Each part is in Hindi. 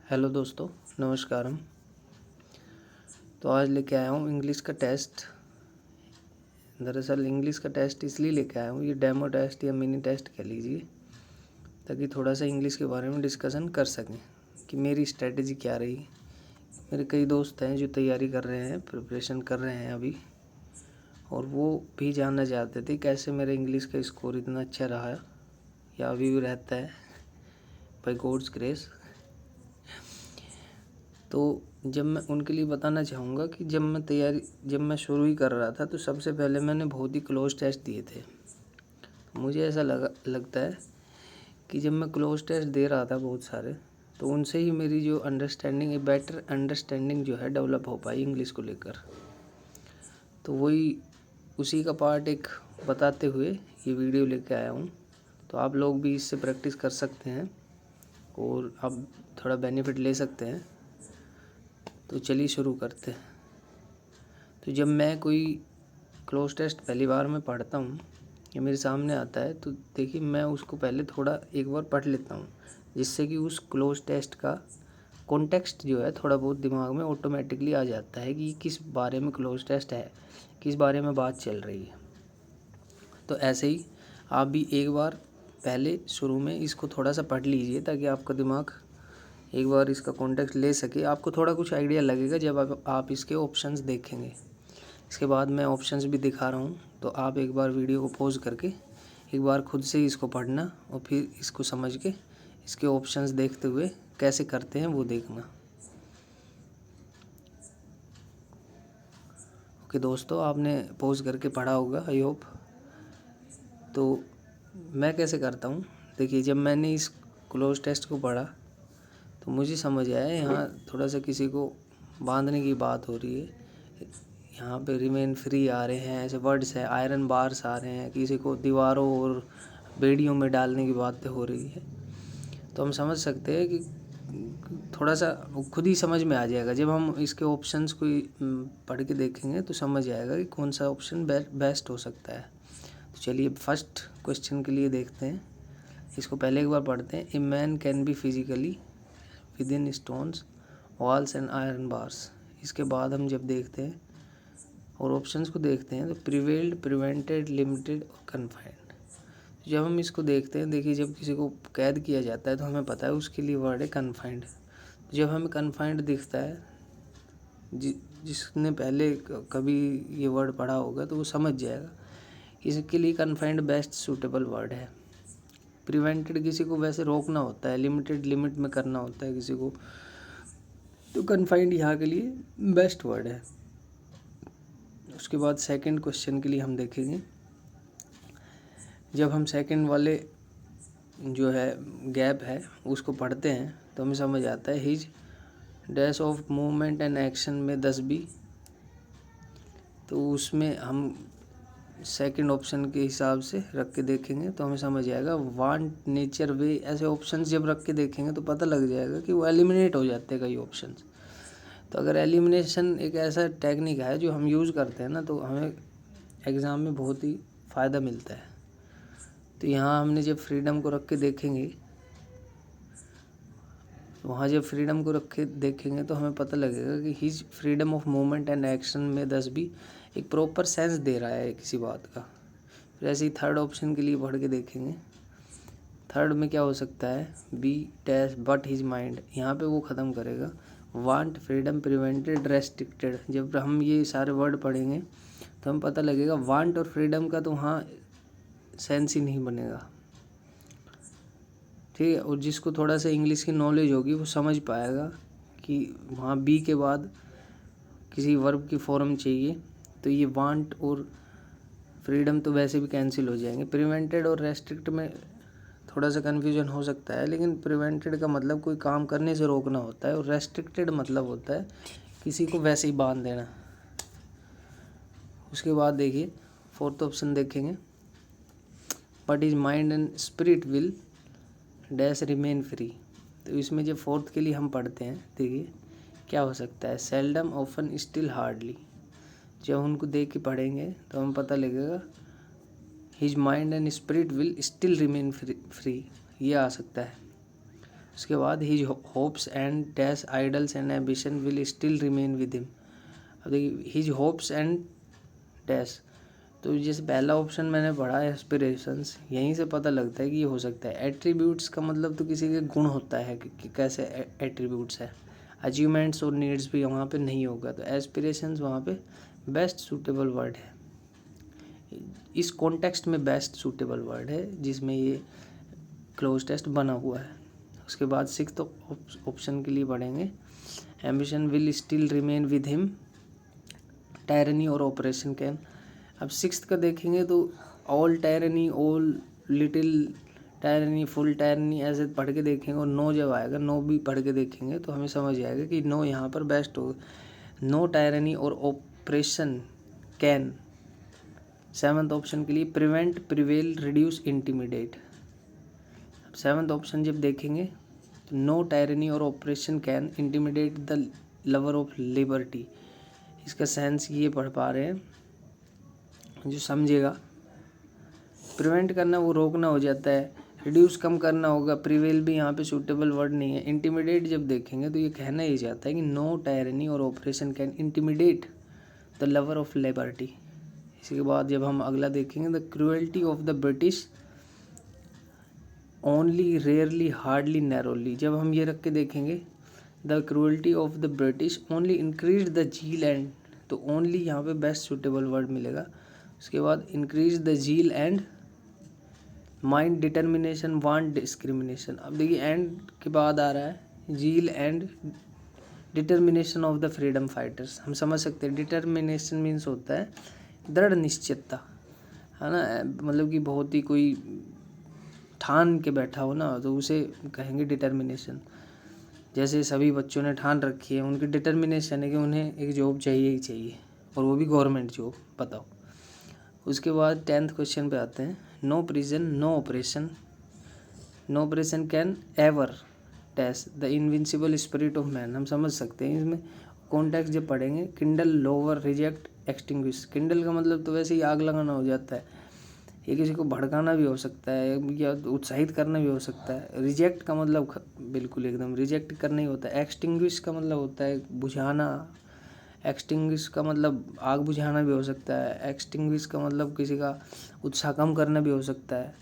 हेलो दोस्तों, नमस्कारम। तो आज लेके आया हूँ इंग्लिश का टेस्ट। दरअसल इंग्लिश का टेस्ट इसलिए लेके आया हूँ, ये डेमो टेस्ट या मिनी टेस्ट कह लीजिए, ताकि थोड़ा सा इंग्लिश के बारे में डिस्कशन कर सकें कि मेरी स्ट्रेटजी क्या रही। मेरे कई दोस्त हैं जो तैयारी कर रहे हैं, प्रिपरेशन कर रहे हैं अभी, और वो भी जानना चाहते थे कैसे मेरा इंग्लिश का स्कोर इतना अच्छा रहा या अभी भी रहता है बाय गॉड्स ग्रेस। तो जब मैं उनके लिए बताना चाहूँगा कि जब मैं शुरू ही कर रहा था तो सबसे पहले मैंने बहुत ही क्लोज टेस्ट दिए थे। मुझे ऐसा लगता है कि जब मैं क्लोज टेस्ट दे रहा था बहुत सारे, तो उनसे ही मेरी जो अंडरस्टैंडिंग है, बेटर अंडरस्टैंडिंग जो है डेवलप हो पाई इंग्लिश को लेकर। तो वही उसी का पार्ट एक बताते हुए ये वीडियो लेके आया हूँ। तो आप लोग भी इससे प्रैक्टिस कर सकते हैं और आप थोड़ा बेनिफिट ले सकते हैं। तो चलिए शुरू करते हैं। तो जब मैं कोई क्लोज टेस्ट पहली बार में पढ़ता हूँ या मेरे सामने आता है, तो देखिए मैं उसको पहले थोड़ा एक बार पढ़ लेता हूँ, जिससे कि उस क्लोज टेस्ट का कॉन्टेक्स्ट जो है थोड़ा बहुत दिमाग में ऑटोमेटिकली आ जाता है कि किस बारे में क्लोज टेस्ट है, किस बारे में बात चल रही है। तो ऐसे ही आप भी एक बार पहले शुरू में इसको थोड़ा सा पढ़ लीजिए, ताकि आपका दिमाग एक बार इसका कॉन्टेक्स्ट ले सके। आपको थोड़ा कुछ आइडिया लगेगा जब आप इसके ऑप्शंस देखेंगे। इसके बाद मैं ऑप्शंस भी दिखा रहा हूँ, तो आप एक बार वीडियो को पॉज करके एक बार खुद से इसको पढ़ना और फिर इसको समझ के इसके ऑप्शंस देखते हुए कैसे करते हैं वो देखना। ओके दोस्तों, आपने पॉज करके पढ़ा होगा आई होप। तो मैं कैसे करता हूँ, देखिए जब मैंने इस क्लोज टेस्ट को पढ़ा तो मुझे समझ आया यहाँ थोड़ा सा किसी को बांधने की बात हो रही है। यहाँ पे रिमेन फ्री आ रहे हैं, ऐसे वर्ड्स है, आयरन बार्स आ रहे हैं, किसी को दीवारों और बेड़ियों में डालने की बातें हो रही है। तो हम समझ सकते हैं कि थोड़ा सा खुद ही समझ में आ जाएगा। जब हम इसके ऑप्शंस को पढ़ के देखेंगे तो समझ आएगा कि कौन सा ऑप्शन बेस्ट हो सकता है। तो चलिए फर्स्ट क्वेश्चन के लिए देखते हैं। इसको पहले एक बार पढ़ते हैं। A man can be physically with in stones walls and iron bars. इसके बाद हम जब देखते हैं और ऑप्शंस को देखते हैं, तो प्रिवेल्ड, प्रिवेंटेड, लिमिटेड और कन्फाइंड। जब हम इसको देखते हैं, देखिए जब किसी को कैद किया जाता है तो हमें पता है उसके लिए वर्ड है कन्फाइंड। जब हमें कन्फाइंड दिखता है, जिसने पहले कभी ये वर्ड पढ़ा होगा तो वो समझ जाएगा इसके लिए कन्फाइंड बेस्ट सूटेबल वर्ड है। प्रिवेंटेड किसी को वैसे रोकना होता है, लिमिटेड लिमिट में करना होता है किसी को, तो कन्फाइंड यहाँ के लिए बेस्ट वर्ड है। उसके बाद सेकंड क्वेश्चन के लिए हम देखेंगे। जब हम सेकंड वाले जो है गैप है उसको पढ़ते हैं तो हमें समझ आता है his dash of movement and action में 10 बी। तो उसमें हम सेकंड ऑप्शन के हिसाब से रख के देखेंगे तो हमें समझ आएगा वांट, नेचर, वे। ऐसे ऑप्शंस जब रख के देखेंगे तो पता लग जाएगा कि वो एलिमिनेट हो जाते हैं कई ऑप्शंस। तो अगर एलिमिनेशन एक ऐसा टेक्निक है जो हम यूज़ करते हैं ना, तो हमें एग्ज़ाम में बहुत ही फ़ायदा मिलता है। तो यहाँ हमने जब फ्रीडम को रख के देखेंगे, वहाँ जब फ्रीडम को रख के देखेंगे तो हमें पता लगेगा कि his freedom of movement and action में 10 भी एक प्रॉपर सेंस दे रहा है किसी बात का। फिर ऐसे ही थर्ड ऑप्शन के लिए पढ़ के देखेंगे। थर्ड में क्या हो सकता है, B dash but his mind. यहाँ पे वो ख़त्म करेगा वांट, फ्रीडम, प्रिवेंटेड, रेस्ट्रिक्टेड। जब हम ये सारे वर्ड पढ़ेंगे तो हमें पता लगेगा वांट और फ्रीडम का तो वहाँ सेंस ही नहीं बनेगा, ठीक है। और जिसको थोड़ा सा इंग्लिश की नॉलेज होगी वो समझ पाएगा कि वहाँ बी के बाद किसी वर्ब की फॉर्म चाहिए, तो ये वांट और फ्रीडम तो वैसे भी कैंसिल हो जाएंगे। प्रिवेंटेड और रेस्ट्रिक्ट में थोड़ा सा कन्फ्यूजन हो सकता है, लेकिन प्रिवेंटेड का मतलब कोई काम करने से रोकना होता है और रेस्ट्रिक्टेड मतलब होता है किसी को वैसे ही बांध देना। उसके बाद देखिए फोर्थ ऑप्शन देखेंगे, but is mind and spirit will dash remain free. तो इसमें जब फोर्थ के लिए हम पढ़ते हैं, देखिए क्या हो सकता है, सेल्डम, ऑफन, स्टिल, हार्डली। जब उनको देख के पढ़ेंगे तो हमें पता लगेगा his mind and spirit will still remain free, ये आ सकता है। उसके बाद his hopes and dash idols and ambition will still remain with him. अब देखिए हिज होप्स एंड डैश, तो जैसे पहला ऑप्शन मैंने पढ़ा एस्पिरेशंस, यहीं से पता लगता है कि ये हो सकता है। एट्रीब्यूट्स का मतलब तो किसी के गुण होता है कि कैसे एट्रीब्यूट्स है। अचीवमेंट्स और नीड्स भी वहाँ पे नहीं होगा, तो एस्पिरेशंस वहाँ पे बेस्ट सूटेबल वर्ड है, इस कॉन्टेक्स्ट में बेस्ट सूटेबल वर्ड है जिसमें ये क्लोज टेस्ट बना हुआ है। उसके बाद सिक्स्थ ऑप्शन के लिए पढ़ेंगे, ambition will still remain with him, tyranny और ऑपरेशन कैन। अब सिक्स्थ का देखेंगे तो all tyranny, all little tyranny, full tyranny ऐसे पढ़ के देखेंगे, और नो जब आएगा, नो भी पढ़ के देखेंगे तो हमें समझ आएगा कि नो यहाँ पर बेस्ट होगा। नो टायरनी और ऑपरेशन कैन। सेवन्थ ऑप्शन के लिए प्रिवेंट, प्रिवेल, रिड्यूस, इंटिमिडेट। अब सेवन्थ ऑप्शन जब देखेंगे तो नो टायरनी और operation can intimidate the lover of liberty. इसका सेंस ये पढ़ पा रहे हैं जो समझेगा। प्रिवेंट करना वो रोकना हो जाता है, रिड्यूस कम करना होगा, प्रिवेल भी यहाँ पे सूटेबल वर्ड नहीं है। इंटिमिडेट जब देखेंगे तो ये कहना ये चाहता है कि नो टायरनी और operation can intimidate the lover of liberty. इसके बाद जब हम अगला देखेंगे, the cruelty of the British only, rarely, hardly, narrowly. जब हम ये रख के देखेंगे, the cruelty of the British only increase the झील एंड, तो ओनली यहाँ पे बेस्ट सूटेबल वर्ड मिलेगा। उसके बाद इंक्रीज द झील and mind, determination, want, discrimination. अब देखिए एंड के बाद आ रहा है झील and determination of the freedom fighters. हम समझ सकते हैं डिटर्मिनेशन मीन्स होता है दृढ़ निश्चितता, है ना, मतलब कि बहुत ही कोई ठान के बैठा हो ना, तो उसे कहेंगे डिटर्मिनेशन। जैसे सभी बच्चों ने ठान रखी है, उनकी डिटर्मिनेशन है कि उन्हें एक जॉब चाहिए ही चाहिए, और वो भी गवर्नमेंट जॉब, बताओ। उसके बाद 10th क्वेश्चन पे आते हैं, no prison, no operation, no operation can ever dash the invincible spirit of man. हम समझ सकते हैं इसमें कॉन्टेक्स्ट जब पढ़ेंगे, kindle, lower, reject, extinguish. Kindle का मतलब तो वैसे ही आग लगाना हो जाता है, ये किसी को भड़काना भी हो सकता है या उत्साहित करना भी हो सकता है। रिजेक्ट का मतलब बिल्कुल एकदम रिजेक्ट करना ही होता है। एक्सटिंग्विश का मतलब होता है बुझाना, एक्सटिंग्विश का मतलब आग बुझाना भी हो सकता है। एक्सटिंग्विश का मतलब किसी का उत्साह कम करना भी हो सकता है।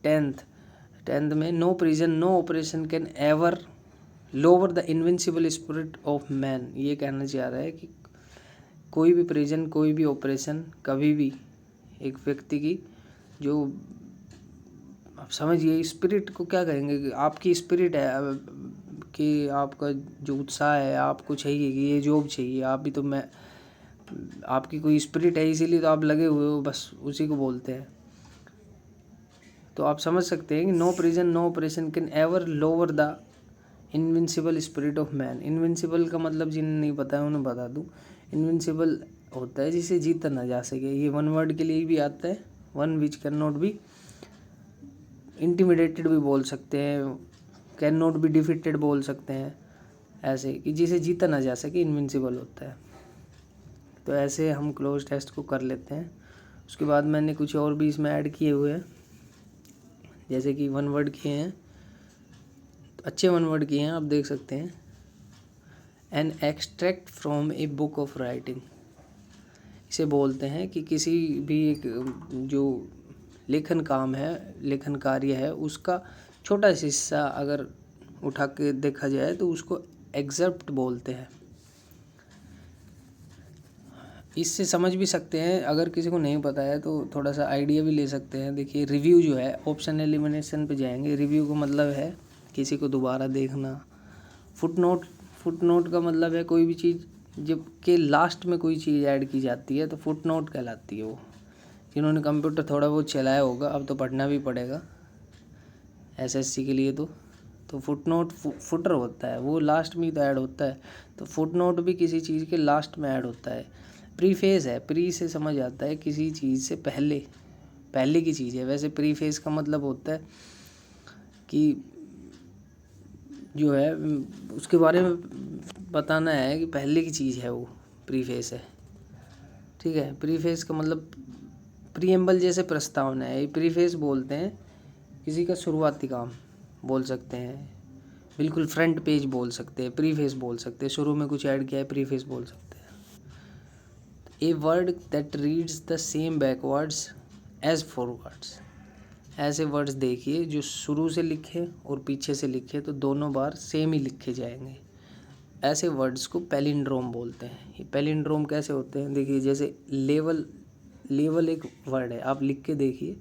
10th में no prison, no operation can ever lower the invincible spirit of man. ये कहना चाह रहा है कि कोई भी प्रिजन, कोई भी ऑपरेशन कभी भी एक व्यक्ति की जो, आप समझिए स्पिरिट को क्या कहेंगे, कि आपकी स्पिरिट है कि आपका जो उत्साह है, आपको चाहिए कि ये जॉब चाहिए, आप भी तो, मैं आपकी कोई स्पिरिट है इसीलिए तो आप लगे हुए हो, बस उसी को बोलते हैं। तो आप समझ सकते हैं कि no prison, no operation can ever lower the invincible spirit of man. Invincible का मतलब जिन्हें नहीं पता है उन्हें बता दूं, इनविंसिबल होता है जिसे जीता ना जा सके। ये वन वर्ड के लिए भी आता है, one which can not be intimidated भी बोल सकते हैं, कैन नॉट बी डिफीटेड बोल सकते हैं, ऐसे कि जिसे जीता ना जा सके इनविंसिबल होता है। तो ऐसे हम क्लोज टेस्ट को कर लेते हैं। उसके बाद मैंने कुछ और भी इसमें ऐड किए हुए हैं, जैसे कि वन वर्ड किए हैं, अच्छे वन वर्ड किए हैं, आप देख सकते हैं। An extract from a book of writing, इसे बोलते हैं कि किसी भी एक जो लेखन काम है, लेखन कार्य है, उसका छोटा सा हिस्सा अगर उठा के देखा जाए तो उसको एक्सेप्ट बोलते हैं। इससे समझ भी सकते हैं, अगर किसी को नहीं पता है तो थोड़ा सा आइडिया भी ले सकते हैं। देखिए रिव्यू जो है, ऑप्शन एलिमिनेशन पे जाएंगे। रिव्यू का मतलब है किसी को दोबारा देखना। फुटनोट, फुटनोट का मतलब है कोई भी चीज़ जब के लास्ट में कोई चीज़ ऐड की जाती है तो फुटनोट कहलाती है वो। जिन्होंने कंप्यूटर थोड़ा बहुत चलाया होगा, अब तो पढ़ना भी पड़ेगा एसएससी के लिए, तो फुटनोट फुटर होता है, वो लास्ट में ही तो ऐड होता है। तो फुटनोट भी किसी चीज़ के लास्ट में ऐड होता है। प्रीफेस है, प्री से समझ आता है किसी चीज़ से पहले, पहले की चीज़ है। वैसे प्रीफेस का मतलब होता है कि जो है उसके बारे में बताना है कि पहले की चीज़ है, वो प्रीफेस है, ठीक है। प्रीफेस का मतलब प्रीएम्बल जैसे प्रस्तावना है, ये प्रीफेस बोलते हैं किसी का शुरुआती काम, बोल सकते हैं, बिल्कुल फ्रंट पेज बोल सकते हैं, प्रीफेस बोल सकते हैं, शुरू में कुछ ऐड किया है प्रीफेस बोल सकते हैं। A word that reads the same backwards as forwards. ऐसे वर्ड्स देखिए जो शुरू से लिखे और पीछे से लिखे तो दोनों बार सेम ही लिखे जाएंगे। ऐसे वर्ड्स को पैलिंड्रोम बोलते हैं। ये पैलिंड्रोम कैसे होते हैं, देखिए जैसे लेवल एक वर्ड है, आप लिख के देखिए,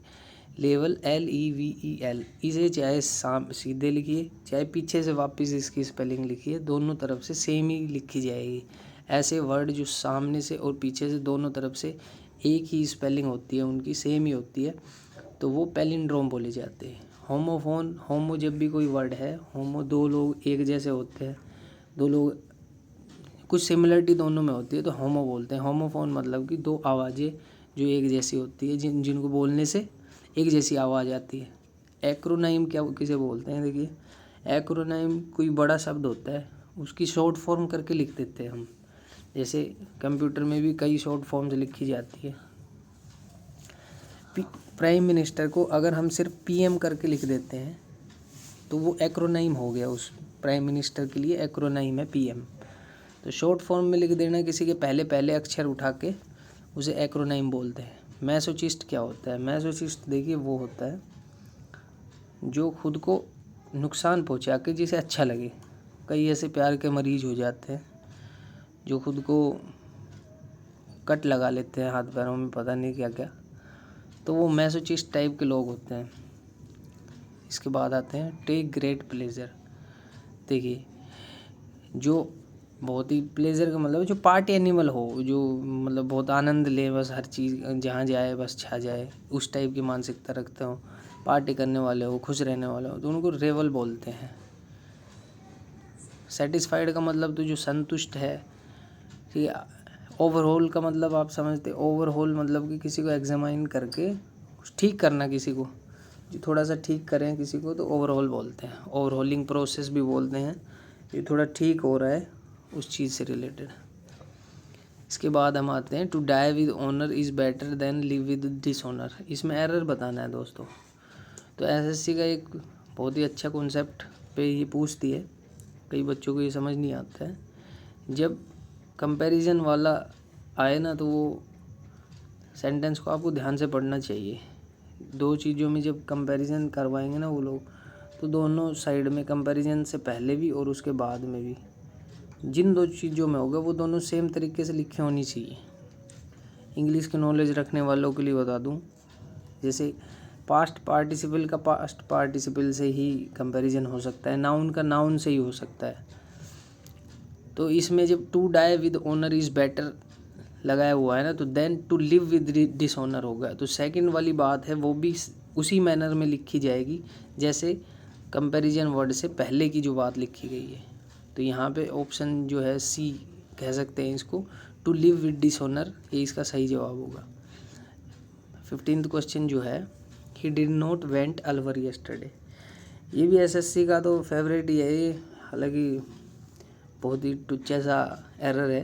लेवल LEVEL, इसे चाहे सीधे लिखिए चाहे पीछे से वापस इसकी स्पेलिंग लिखिए, दोनों तरफ से सेम ही लिखी जाएगी। ऐसे वर्ड जो सामने से और पीछे से दोनों तरफ से एक ही स्पेलिंग होती है, उनकी सेम ही होती है, तो वो पैलिंड्रोम बोले जाते हैं। होमोफोन, होमो जब भी कोई वर्ड है, होमो दो लोग एक जैसे होते हैं, दो लोग कुछ सिमिलरिटी दोनों में होती है तो होमो बोलते हैं। होमोफोन मतलब कि दो आवाज़ें जो एक जैसी होती है, जिनको बोलने से एक जैसी आवाज़ आती है। एक्रोनाइम क्या किसे बोलते हैं, देखिए एक्रोनाइम कोई बड़ा शब्द होता है, उसकी शॉर्ट फॉर्म करके लिख देते हैं हम, जैसे कंप्यूटर में भी कई शॉर्ट फॉर्म्स लिखी जाती है। प्राइम मिनिस्टर को अगर हम सिर्फ PM करके लिख देते हैं तो वो एक्रोनाइम हो गया, उस प्राइम मिनिस्टर के लिए एक्रोनाइम है PM। तो शॉर्ट फॉर्म में लिख देना किसी के पहले अक्षर उठा के, उसे एक्रोनाइम बोलते हैं। मैसोचिस्ट क्या होता है, मैसोचिस्ट देखिए वो होता है जो खुद को नुकसान पहुंचा के जिसे अच्छा लगे। कई ऐसे प्यार के मरीज हो जाते हैं जो खुद को कट लगा लेते हैं हाथ पैरों में, पता नहीं क्या क्या, तो वो मैसोचिस्ट टाइप के लोग होते हैं। इसके बाद आते हैं टेक ग्रेट प्लेजर। देखिए जो बहुत ही प्लेजर का मतलब जो पार्टी एनिमल हो, जो मतलब बहुत आनंद ले, बस हर चीज़ जहाँ जाए बस छा जाए, उस टाइप की मानसिकता रखते हो, पार्टी करने वाले हो, खुश रहने वाले हो, तो उनको रेवल बोलते हैं। सेटिस्फाइड का मतलब तो जो संतुष्ट है, ठीक है। ओवरऑल का मतलब आप समझते, ओवरऑल मतलब कि किसी को एग्जामाइन करके कुछ ठीक करना, किसी को जो थोड़ा सा ठीक करें किसी को, तो ओवरऑल बोलते हैं। ओवरऑलिंग प्रोसेस भी बोलते हैं, ये थोड़ा ठीक हो रहा है उस चीज़ से रिलेटेड। इसके बाद हम आते हैं to die with honour is better than live with dishonour. इसमें एरर बताना है दोस्तों। तो SSC का एक बहुत ही अच्छा कॉन्सेप्ट पे ये पूछती है, कई बच्चों को ये समझ नहीं आता है। जब कंपैरिजन वाला आए ना तो वो सेंटेंस को आपको ध्यान से पढ़ना चाहिए। दो चीज़ों में जब कंपैरिजन करवाएंगे ना वो लोग, तो दोनों साइड में कंपैरिजन से पहले भी और उसके बाद में भी जिन दो चीज़ों में होगा वो दोनों सेम तरीके से लिखी होनी चाहिए। इंग्लिश की नॉलेज रखने वालों के लिए बता दूं, जैसे पास्ट पार्टिसिपल का पास्ट पार्टिसिपल से ही कंपैरिजन हो सकता है, नाउन का नाउन से ही हो सकता है। तो इसमें जब to die with honour is better लगाया हुआ है ना, तो then to live with dishonour होगा। तो सेकंड वाली बात है वो भी उसी मैनर में लिखी जाएगी जैसे कंपैरिजन वर्ड से पहले की जो बात लिखी गई है। तो यहाँ पे ऑप्शन जो है C कह सकते हैं इसको, टू लिव विद डिसऑनर, ये इसका सही जवाब होगा। 15th क्वेश्चन जो है, he did not went Alwar yesterday. ये भी SSC का तो फेवरेट ही है ये, हालांकि बहुत ही टुच्चा सा एरर है।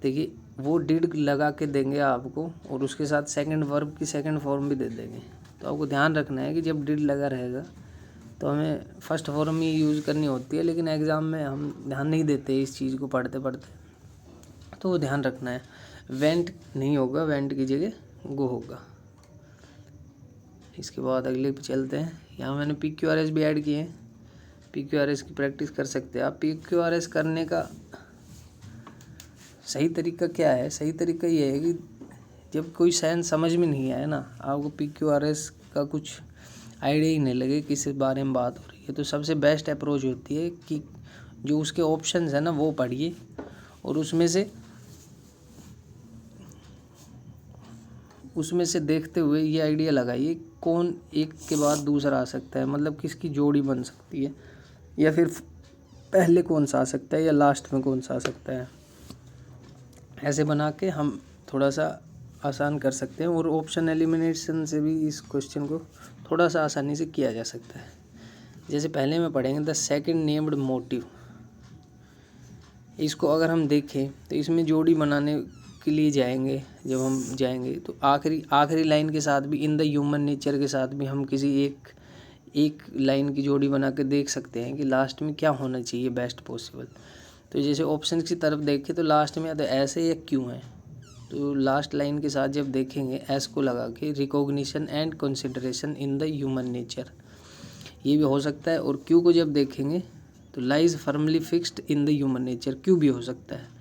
देखिए वो डिड लगा के देंगे आपको और उसके साथ सेकंड वर्ब की सेकंड फॉर्म भी दे देंगे। तो आपको ध्यान रखना है कि जब डिड लगा रहेगा तो हमें फर्स्ट फॉर्म ही यूज़ करनी होती है, लेकिन एग्ज़ाम में हम ध्यान नहीं देते इस चीज़ को पढ़ते पढ़ते, तो वो ध्यान रखना है। वेंट नहीं होगा, वेंट की जगह गो होगा। इसके बाद अगले पे चलते हैं। यहाँ मैंने PQRS भी ऐड किए हैं, PQRS की प्रैक्टिस कर सकते हैं आप। PQRS करने का सही तरीका क्या है, सही तरीका ये है कि जब कोई सेंस समझ में नहीं आए ना, आपको PQRS का कुछ आइडिया ही नहीं लगे किस बारे में बात हो रही है, तो सबसे बेस्ट अप्रोच होती है कि जो उसके ऑप्शंस है ना वो पढ़िए और उसमें से देखते हुए ये आइडिया लगाइए कौन एक के बाद दूसरा आ सकता है, मतलब किसकी जोड़ी बन सकती है, या फिर पहले कौन सा आ सकता है या लास्ट में कौन सा आ सकता है। ऐसे बना के हम थोड़ा सा आसान कर सकते हैं और ऑप्शन एलिमिनेशन से भी इस क्वेश्चन को थोड़ा सा आसानी से किया जा सकता है। जैसे पहले में पढ़ेंगे द सेकंड नेम्ड मोटिव, इसको अगर हम देखें तो इसमें जोड़ी बनाने के लिए जाएंगे, जब हम जाएंगे तो आखिरी लाइन के साथ भी इन द ह्यूमन नेचर के साथ भी हम किसी एक लाइन की जोड़ी बना के देख सकते हैं कि लास्ट में क्या होना चाहिए बेस्ट पॉसिबल। तो जैसे ऑप्शन की तरफ देखें तो लास्ट में या तो ऐसे या क्यों है, तो लास्ट लाइन के साथ जब देखेंगे एस को लगा के recognition and consideration in the human nature, ये भी हो सकता है। और क्यू को जब देखेंगे तो lies firmly fixed in the human nature, Q भी हो सकता है।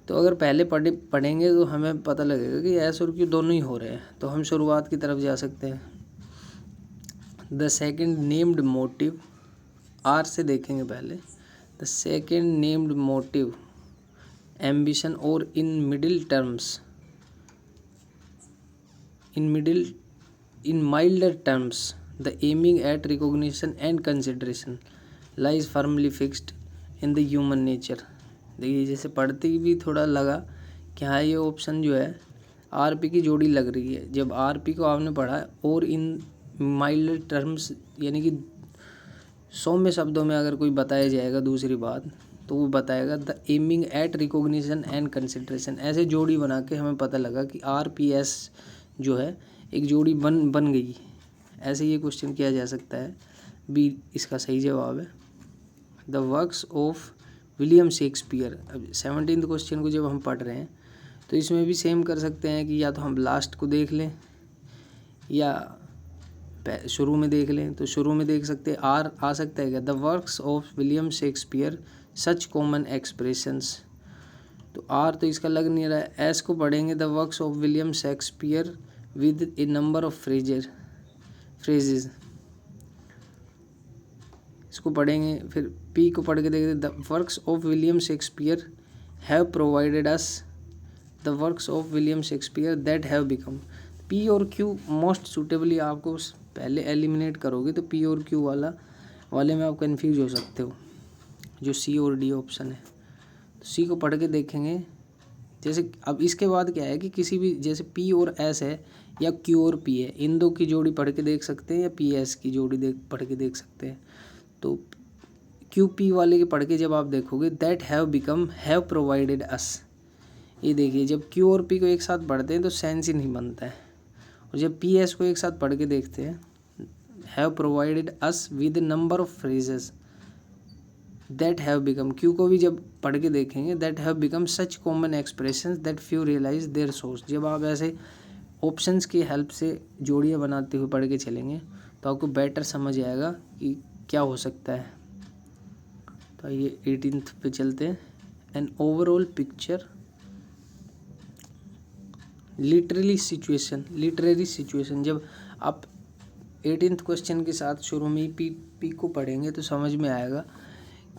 तो अगर पहले पढ़ेंगे तो हमें पता लगेगा कि एस और क्यू दोनों ही हो रहे हैं। तो हम शुरुआत की तरफ जा सकते हैं। द सेकेंड नेम्ड मोटिव, आर से देखेंगे पहले। The second named motive ambition और in milder terms, in milder terms the aiming at recognition and consideration lies firmly fixed in the human nature। देखिए जैसे पढ़ते ही भी थोड़ा लगा कि हाँ ये ऑप्शन जो है आरपी की जोड़ी लग रही है। जब आरपी को आपने पढ़ा और इन माइल्डर टर्म्स यानी कि सौम्य शब्दों में अगर कोई बताया जाएगा दूसरी बात तो वो बताएगा the aiming at recognition and consideration. ऐसे जोड़ी बना के हमें पता लगा कि आरपीएस जो है एक जोड़ी बन गई। ऐसे ये क्वेश्चन किया जा सकता है। बी इसका सही जवाब है। The works of William Shakespeare. अब 17th क्वेश्चन को जब हम पढ़ रहे हैं तो इसमें भी सेम कर सकते हैं कि या तो हम लास्ट को देख लें या शुरू में देख लें। तो शुरू में देख सकते हैं आर आ सकता है क्या, the works of William Shakespeare such common expressions. तो आर तो इसका लग नहीं रहा है। एस को पढ़ेंगे the works of William Shakespeare with A number of phrases, इसको पढ़ेंगे। फिर पी को पढ़ के देखते the works of William Shakespeare have provided us the works of William Shakespeare that have become. P और क्यू मोस्ट सूटेबली आपको पहले एलिमिनेट करोगे तो पी और क्यू वाले में आप कंफ्यूज हो सकते हो, जो सी और डी ऑप्शन है। तो सी को पढ़ के देखेंगे। जैसे अब इसके बाद क्या है कि किसी भी जैसे पी और एस है या क्यू और पी है, इन दो की जोड़ी पढ़ के देख सकते हैं या पी एस की जोड़ी पढ़ के देख सकते हैं। तो क्यू पी वाले के पढ़ के जब आप देखोगे that have become have provided अस, ये देखिए जब क्यू और पी को एक साथ पढ़ते हैं तो सेंस ही नहीं बनता है। और जब पी एस को एक साथ पढ़ के देखते हैं have provided us with number of phrases that have become, क्यू को भी जब पढ़ के देखेंगे that have become such common expressions that few realise their source. जब आप ऐसे ऑप्शंस की हेल्प से जोड़ियाँ बनाते हुए पढ़ के चलेंगे तो आपको बेटर समझ आएगा कि क्या हो सकता है। तो ये 18th पे चलते हैं। An overall picture literary situation. जब आप 18th क्वेश्चन के साथ शुरू में ही पी को पढ़ेंगे तो समझ में आएगा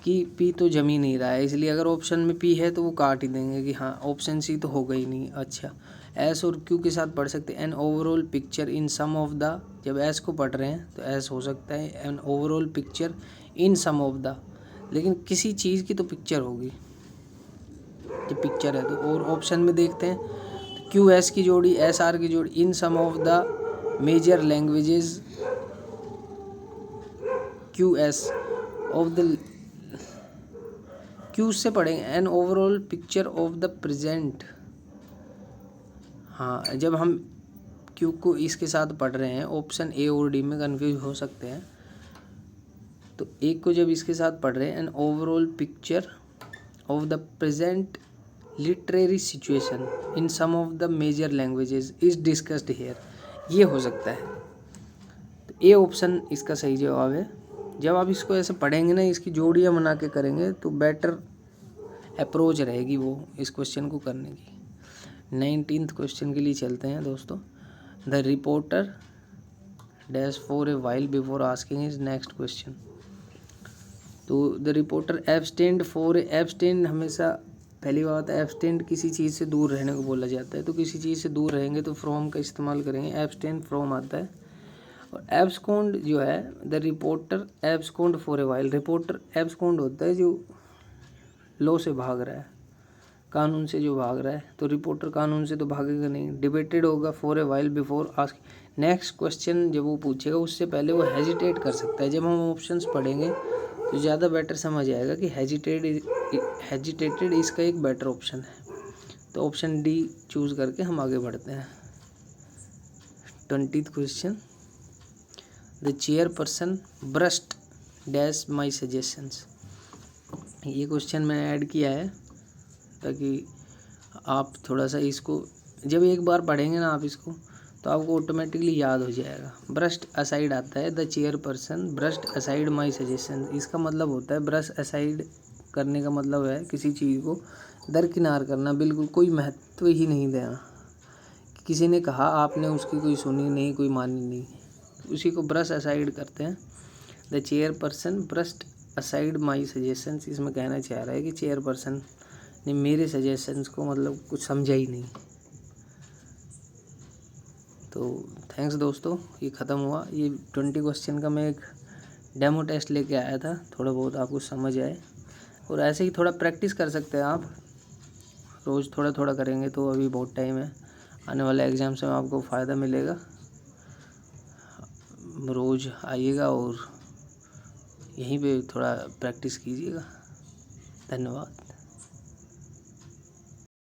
कि पी तो जम ही नहीं रहा है, इसलिए अगर ऑप्शन में पी है तो वो काट ही देंगे कि हाँ ऑप्शन सी तो होगा ही नहीं। अच्छा एस और क्यू के साथ पढ़ सकते हैं an overall picture in some of the, जब एस को पढ़ रहे हैं तो एस हो सकता है an overall picture in some of the, लेकिन किसी चीज़ की तो पिक्चर होगी जब पिक्चर है तो। और ऑप्शन में देखते हैं तो क्यू एस की जोड़ी एस आर की जोड़ी in some of the major languages Q S of the, Q से पढ़ेंगे an overall picture of the present. हाँ जब हम क्यू को इसके साथ पढ़ रहे हैं ऑप्शन ए और डी में कंफ्यूज हो सकते हैं। तो एक को जब इसके साथ पढ़ रहे हैं an overall picture of the present literary situation in some of the major languages is discussed here, ये हो सकता है। तो ए ऑप्शन इसका सही जवाब है। जब आप इसको ऐसे पढ़ेंगे ना, इसकी जोड़ियाँ बना के करेंगे तो बेटर अप्रोच रहेगी वो इस क्वेश्चन को करने की। 19th क्वेश्चन के लिए चलते हैं दोस्तों। The reporter dash for a while before asking his next question. तो the reporter abstained for abstained, हमेशा पहली बात एब्सटेंड किसी चीज़ से दूर रहने को बोला जाता है। तो किसी चीज़ से दूर रहेंगे तो फ्रॉम का इस्तेमाल करेंगे, एब्सटेंड फ्रॉम आता है। और एब्सकॉन्ड जो है the reporter abscond for a while, reporter abscond होता है जो लॉ से भाग रहा है, कानून से जो भाग रहा है। तो रिपोर्टर कानून से तो भागेगा नहीं। डिबेटेड होगा for a while before ask, next question जब वो पूछेगा उससे पहले वो हेजिटेट कर सकता है। जब हम ऑप्शंस पढ़ेंगे तो ज़्यादा बेटर समझ आएगा कि हेजिटेटेड इसका एक बेटर ऑप्शन है। तो ऑप्शन डी चूज़ करके हम आगे बढ़ते हैं। 20th question. The chairperson burst dash my suggestions. ये क्वेश्चन मैंने ऐड किया है ताकि आप थोड़ा सा इसको जब एक बार पढ़ेंगे ना आप इसको तो आपको ऑटोमेटिकली याद हो जाएगा। ब्रस्ट असाइड आता है, the chairperson burst aside my suggestion. इसका मतलब होता है ब्रश असाइड करने का मतलब है किसी चीज़ को दरकिनार करना, बिल्कुल कोई महत्व ही नहीं देना। किसी ने कहा आपने उसकी कोई सुनी नहीं, कोई मानी नहीं, उसी को ब्रश असाइड करते हैं। The chairperson burst aside my suggestions, इसमें कहना चाह रहा है कि चेयरपर्सन ने मेरे सजेशंस को मतलब कुछ समझा ही नहीं। तो थैंक्स दोस्तों, ये ख़त्म हुआ। ये 20 क्वेश्चन का मैं एक डेमो टेस्ट लेके आया था, थोड़ा बहुत आपको समझ आए। और ऐसे ही थोड़ा प्रैक्टिस कर सकते हैं आप, रोज़ थोड़ा थोड़ा करेंगे तो अभी बहुत टाइम है, आने वाले एग्ज़ाम्स में आपको फ़ायदा मिलेगा। रोज़ आइएगा और यहीं पे थोड़ा प्रैक्टिस कीजिएगा। धन्यवाद।